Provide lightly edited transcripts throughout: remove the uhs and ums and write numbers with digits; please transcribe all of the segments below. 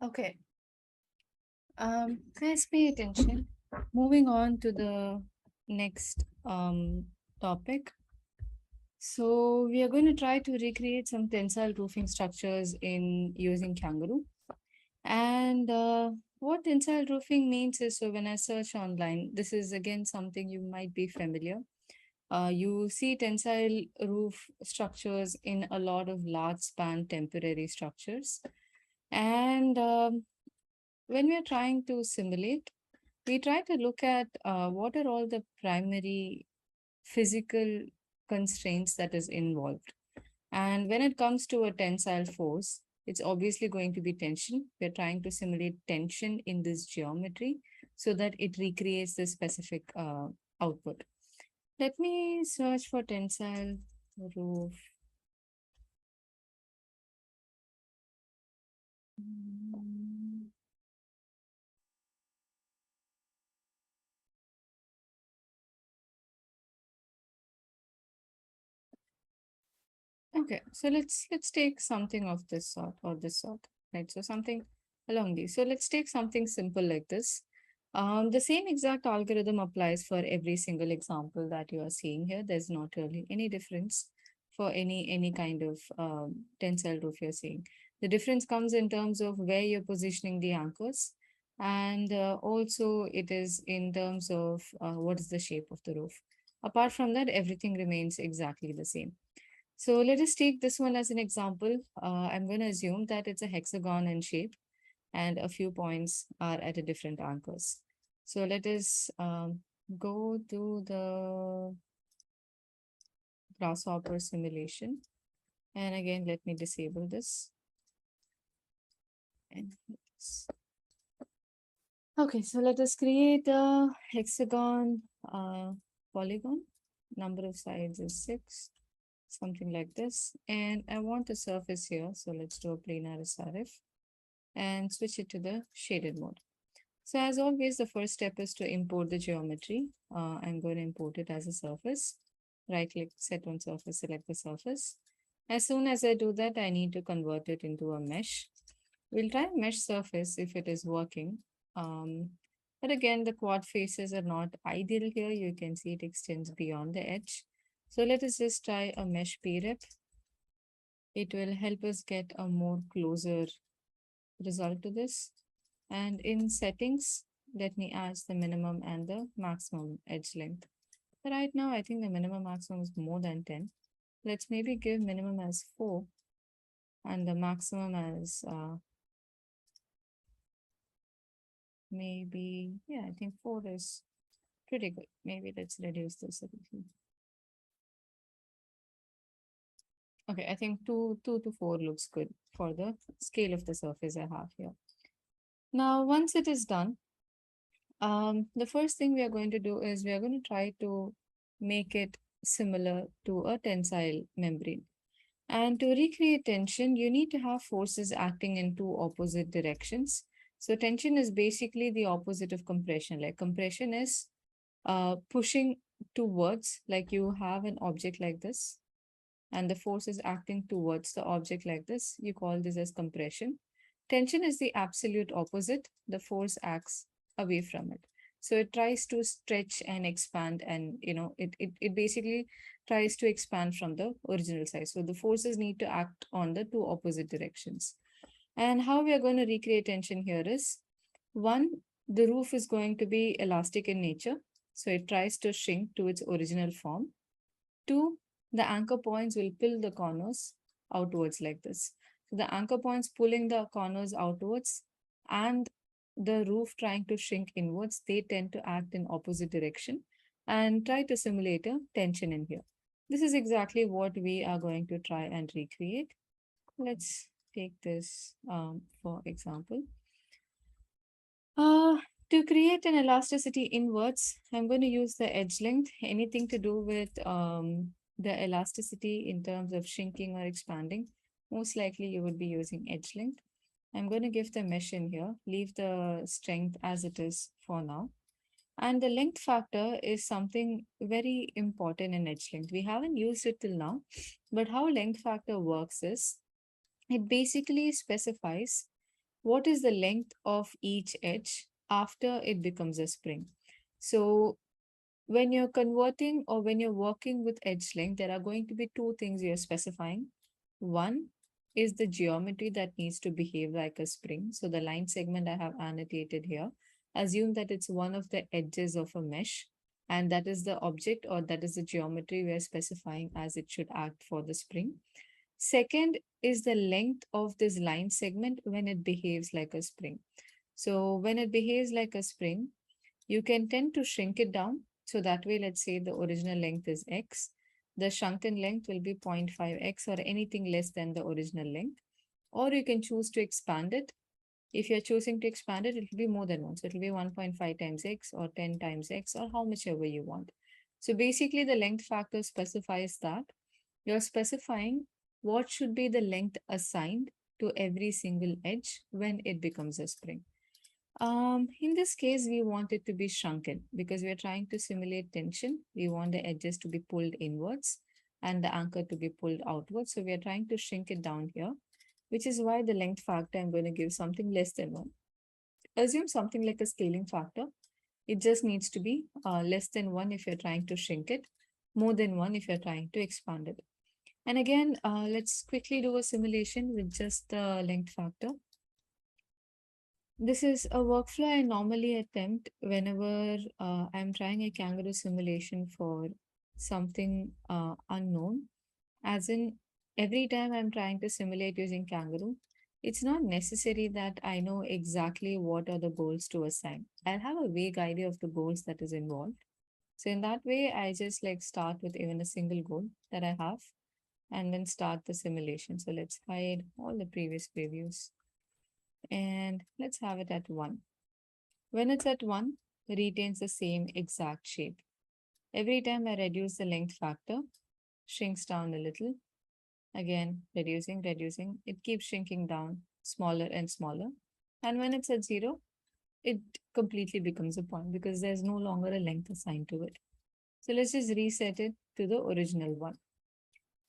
Okay. Guys, pay attention. Moving on to the next topic. So we are going to try to recreate some tensile roofing structures in using Kangaroo. And what tensile roofing means is, so when I search online, this is again something you might be familiar. You see tensile roof structures in a lot of large span temporary structures. And when we're trying to simulate, we try to look at what are all the primary physical constraints that is involved. And when it comes to a tensile force, it's obviously going to be tension. We're trying to simulate tension in this geometry so that it recreates the specific output. Let me search for tensile roof. Mm, Okay, so let's take something of this sort or this sort, right? So something along these. So let's take something simple like this. The same exact algorithm applies for every single example that you are seeing here. There's not really any difference for any kind of tensile roof you're seeing. The difference comes in terms of where you're positioning the anchors, and also it is in terms of what is the shape of the roof. Apart from that, everything remains exactly the same. So let us take this one as an example. I'm going to assume that it's a hexagon in shape and a few points are at a different anchors. So let us go to the grasshopper simulation. And again, let me disable this. And okay, so let us create a hexagon polygon. Number of sides is 6, something like this. And I want a surface here. So let's do a planar SRF and switch it to the shaded mode. So as always, the first step is to import the geometry. I'm going to import it as a surface. Right click, set on surface, select the surface. As soon as I do that, I need to convert it into a mesh. We'll try a mesh surface if it is working. Um, but again, the quad faces are not ideal here. You can see it extends beyond the edge. So let us just try a mesh prep. It will help us get a more closer result to this. And in settings, let me add the minimum and the maximum edge length. Right now, I think the minimum maximum is more than 10. Let's maybe give minimum as 4 and the maximum as maybe, yeah, I think 4 is pretty good. Maybe let's reduce this a little. Okay, I think 2 to 4 looks good for the scale of the surface I have here. Now, once it is done, the first thing we are going to do is we are going to try to make it similar to a tensile membrane. And to recreate tension, you need to have forces acting in two opposite directions. So tension is basically the opposite of compression. Like compression is pushing towards, like you have an object like this, and the force is acting towards the object like this. You call this as compression. Tension is the absolute opposite. The force acts away from it. So it tries to stretch and expand, and it basically tries to expand from the original size. So the forces need to act on the two opposite directions. And how we are going to recreate tension here is, one, the roof is going to be elastic in nature. So it tries to shrink to its original form. Two, the anchor points will pull the corners outwards like this. So the anchor points pulling the corners outwards and the roof trying to shrink inwards, they tend to act in opposite direction and try to simulate a tension in here. This is exactly what we are going to try and recreate. Let's take this for example. Uh, to create an elasticity inwards, I'm going to use the edge length, anything to do with the elasticity in terms of shrinking or expanding. Most likely you would be using edge length. I'm going to give the mesh in here, leave the strength as it is for now. And the length factor is something very important in edge length. We haven't used it till now, but how length factor works is it basically specifies what is the length of each edge after it becomes a spring. So when you're converting or when you're working with edge length, there are going to be two things you're specifying. One is the geometry that needs to behave like a spring. So the line segment I have annotated here, assume that it's one of the edges of a mesh, and that is the object or that is the geometry we are specifying as it should act for the spring. Second is the length of this line segment when it behaves like a spring. So when it behaves like a spring, you can tend to shrink it down. So that way, let's say the original length is X. The shrunken length will be 0.5x or anything less than the original length. Or you can choose to expand it. If you're choosing to expand it, it will be more than one. So it will be 1.5 times x or 10 times x or how much ever you want. So basically, the length factor specifies that you're specifying what should be the length assigned to every single edge when it becomes a spring. In this case, we want it to be shrunken because we're trying to simulate tension. We want the edges to be pulled inwards and the anchor to be pulled outwards. So we are trying to shrink it down here, which is why the length factor, I'm going to give something less than 1. Assume something like a scaling factor. It just needs to be less than 1 if you're trying to shrink it, more than 1 if you're trying to expand it. And again, let's quickly do a simulation with just the length factor. This is a workflow I normally attempt whenever I'm trying a kangaroo simulation for something unknown. As in, every time I'm trying to simulate using kangaroo, it's not necessary that I know exactly what are the goals to assign. I'll have a vague idea of the goals that is involved. So in that way, I just like start with even a single goal that I have and then start the simulation. So let's hide all the previous previews and let's have it at 1. When it's at 1, it retains the same exact shape. Every time I reduce the length factor, shrinks down a little. Again, reducing, it keeps shrinking down smaller and smaller. And when it's at 0, it completely becomes a point because there's no longer a length assigned to it. So let's just reset it to the original one.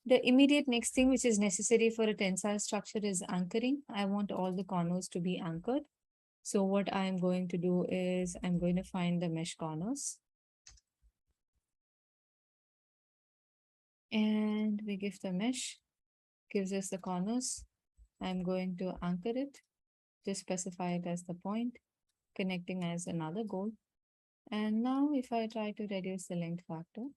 The immediate next thing which is necessary for a tensile structure is anchoring. I want all the corners to be anchored. So what I'm going to do is I'm going to find the mesh corners. And we give the mesh, gives us the corners. I'm going to anchor it, just specify it as the point, connecting as another goal. And now if I try to reduce the length factor,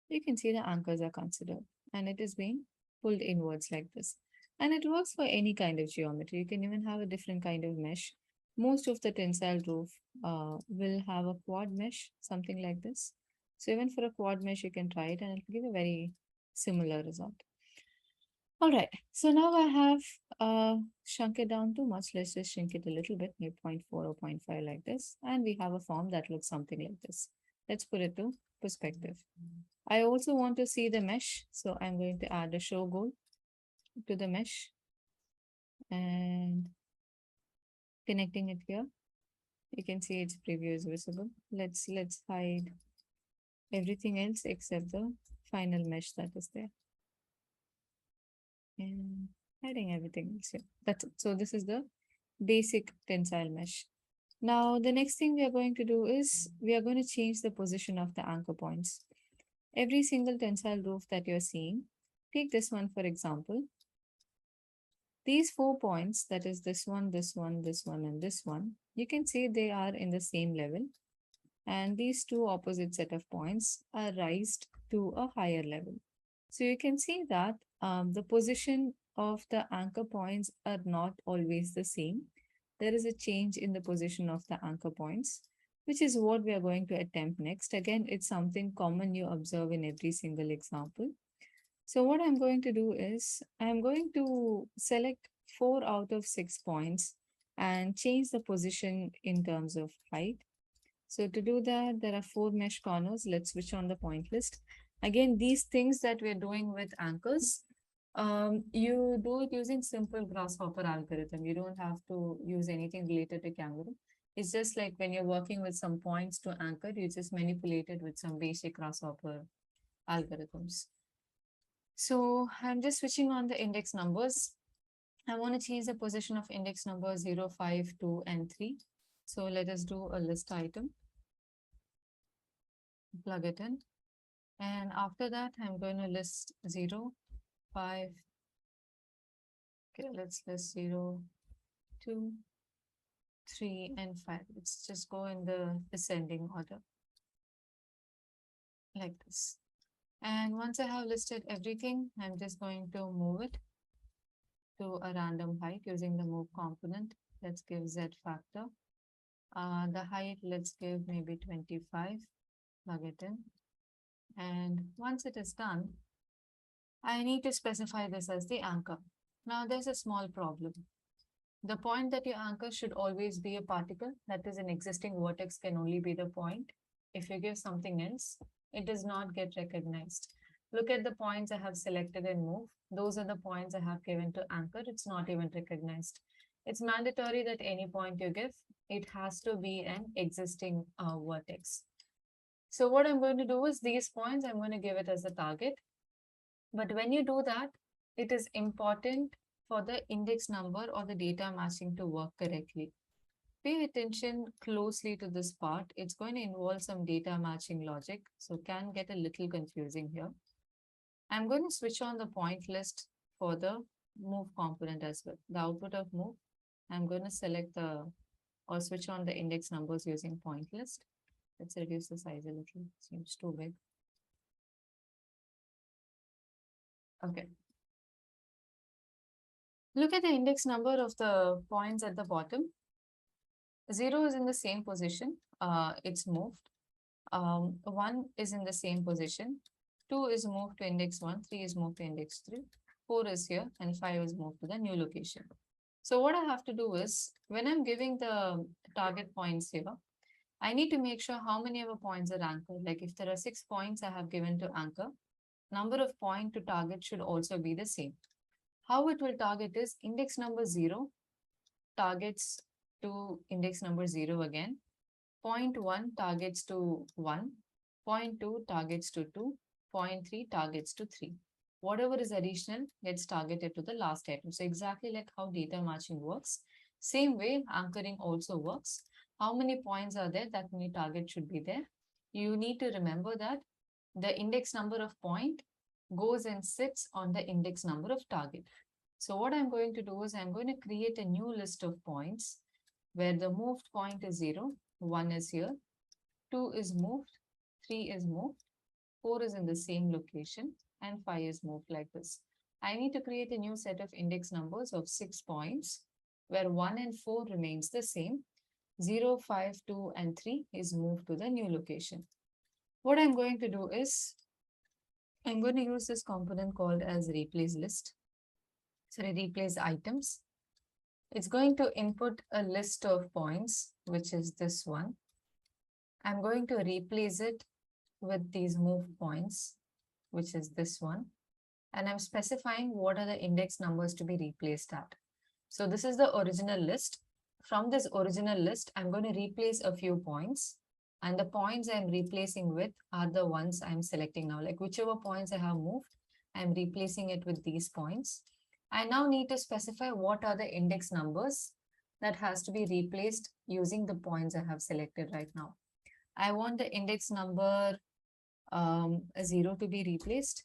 you can see the anchors are considered and it is being pulled inwards like this. And it works for any kind of geometry. You can even have a different kind of mesh. Most of the tensile roof will have a quad mesh, something like this. So even for a quad mesh, you can try it and it'll give a very similar result. All right, so now I have shrunk it down too much. Let's just shrink it a little bit, maybe 0.4 or 0.5 like this. And we have a form that looks something like this. Let's put it to perspective. I also want to see the mesh. So I'm going to add a show goal to the mesh and connecting it here. You can see its preview is visible. Let's hide everything else except the final mesh that is there. And hiding everything else here. That's it. So this is the basic tensile mesh. Now, the next thing we are going to do is we are going to change the position of the anchor points. Every single tensile roof that you're seeing, take this one for example. These 4 points, that is this one, this one, this one, and this one, you can see they are in the same level. And these two opposite set of points are raised to a higher level. So you can see that the position of the anchor points are not always the same. There is a change in the position of the anchor points, which is what we are going to attempt next. Again, it's something common you observe in every single example. So what I'm going to do is I'm going to select 4 out of 6 points and change the position in terms of height. So to do that, there are 4 mesh corners. Let's switch on the point list. Again, these things that we're doing with anchors, you do it using simple grasshopper algorithm. You don't have to use anything related to kangaroo. It's just like when you're working with some points to anchor, you just manipulate it with some basic grasshopper algorithms. So I'm just switching on the index numbers. I want to change the position of index number 0, 5, 2, and 3. So let us do a list item, plug it in. And after that, I'm going to list 0, 5. Okay, let's list 0, 2, 3, and 5. Let's just go in the descending order like this. And once I have listed everything, I'm just going to move it to a random height using the move component. Let's give Z factor. The height, let's give maybe 25, plug it in. And once it is done, I need to specify this as the anchor. Now there's a small problem. The point that you anchor should always be a particle, that is an existing vertex can only be the point. If you give something else, it does not get recognized. Look at the points I have selected and move. Those are the points I have given to anchor. It's not even recognized. It's mandatory that any point you give, it has to be an existing vertex. So what I'm going to do is these points, I'm going to give it as a target. But when you do that, it is important for the index number or the data matching to work correctly. Pay attention closely to this part. It's going to involve some data matching logic, so can get a little confusing here. I'm going to switch on the point list for the move component as well. The output of move, I'm going to select the or switch on the index numbers using point list. Let's reduce the size a little, seems too big. Okay. Look at the index number of the points at the bottom. 0 is in the same position, it's moved. 1 is in the same position. 2 is moved to index 1, 3 is moved to index 3, 4 is here, and 5 is moved to the new location. So what I have to do is, when I'm giving the target points here, I need to make sure how many of the points are anchored. Like if there are 6 points I have given to anchor, number of point to target should also be the same. How it will target is index number 0 targets to index number 0 again. Point 1 targets to 1. Point 2 targets to 2. Point 3 targets to 3. Whatever is additional gets targeted to the last item. So exactly like how data matching works. Same way anchoring also works. How many points are there? That many targets should be there. You need to remember that the index number of point goes and sits on the index number of target. So what I'm going to do is I'm going to create a new list of points where the moved point is 0, 1 is here, 2 is moved, 3 is moved, 4 is in the same location, and 5 is moved like this. I need to create a new set of index numbers of 6 points where 1 and 4 remains the same. 0, 5, 2, and 3 is moved to the new location. What I'm going to do is I'm going to use this component called as replace list. So replace items. It's going to input a list of points, which is this one. I'm going to replace it with these move points, which is this one. And I'm specifying what are the index numbers to be replaced at. So this is the original list. From this original list, I'm going to replace a few points. And the points I'm replacing with are the ones I'm selecting now. Like whichever points I have moved, I'm replacing it with these points. I now need to specify what are the index numbers that has to be replaced using the points I have selected right now. I want the index number 0 to be replaced.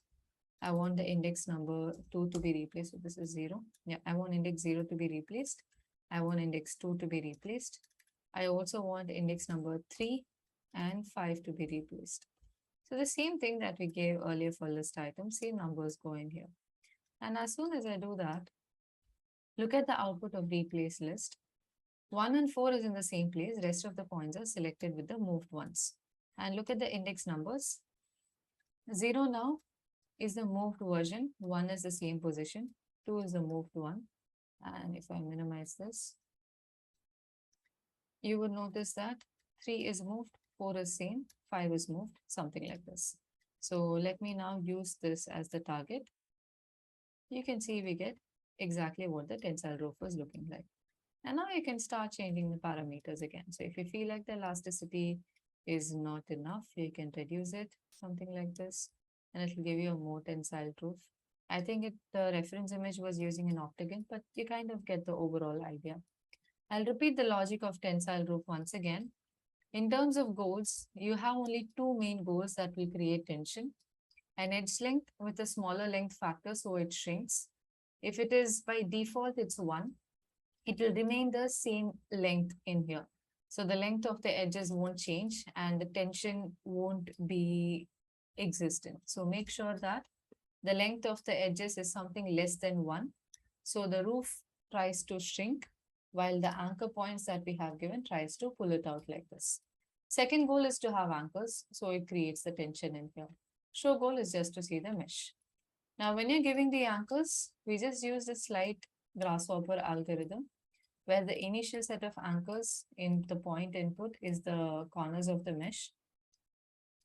I want the index number 2 to be replaced. So this is 0. Yeah, I want index 0 to be replaced. I want index 2 to be replaced. I also want index number 3 and 5 to be replaced. So the same thing that we gave earlier for list items, same numbers go in here. And as soon as I do that, look at the output of replace list. 1 and 4 is in the same place. Rest of the points are selected with the moved ones. And look at the index numbers. 0 now is the moved version. 1 is the same position. 2 is the moved one. And if I minimize this, you will notice that 3 is moved, 4 is same, 5 is moved, something like this. So let me now use this as the target. You can see we get exactly what the tensile roof is looking like. And now you can start changing the parameters again. So if you feel like the elasticity is not enough, you can reduce it, something like this, and it will give you a more tensile roof. I think the reference image was using an octagon, but you kind of get the overall idea. I'll repeat the logic of tensile roof once again. In terms of goals, you have only two main goals that will create tension: an edge length with a smaller length factor, so it shrinks. If it is by default, it's 1, it will remain the same length in here. So the length of the edges won't change and the tension won't be existent. So make sure that the length of the edges is something less than 1. So the roof tries to shrink while the anchor points that we have given tries to pull it out like this. Second goal is to have anchors, so it creates the tension in here. Show goal is just to see the mesh. Now, when you're giving the anchors, we just use the slight grasshopper algorithm where the initial set of anchors in the point input is the corners of the mesh.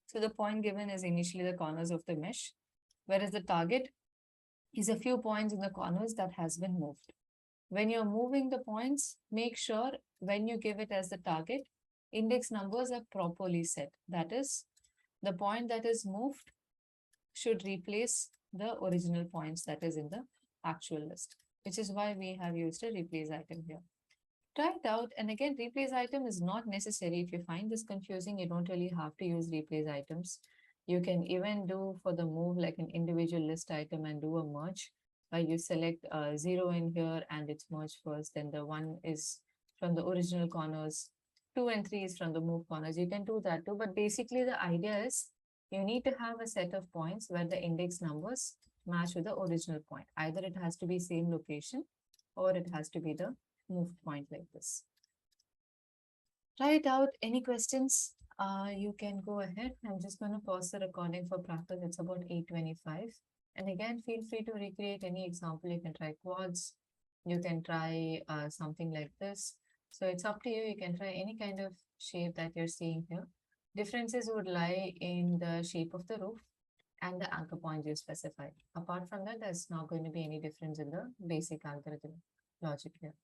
So the point given is initially the corners of the mesh, whereas the target is a few points in the corners that has been moved. When you're moving the points, make sure when you give it as the target, index numbers are properly set. That is, the point that is moved should replace the original points that is in the actual list, which is why we have used a replace item here. Try it out. And again, replace item is not necessary. If you find this confusing, you don't really have to use replace items. You can even do for the move like an individual list item and do a merge where you select 0 in here and it's merged first. Then the 1 is from the original corners, 2 and 3 is from the move corners. You can do that too. But basically the idea is you need to have a set of points where the index numbers match with the original point. Either it has to be same location or it has to be the moved point like this. Try it out. Any questions? You can go ahead. I'm just going to pause the recording for practice. It's about 8:25. And again, feel free to recreate any example. You can try quads. You can try something like this. So it's up to you. You can try any kind of shape that you're seeing here. Differences would lie in the shape of the roof and the anchor point you specified. Apart from that, there's not going to be any difference in the basic algorithm logic here.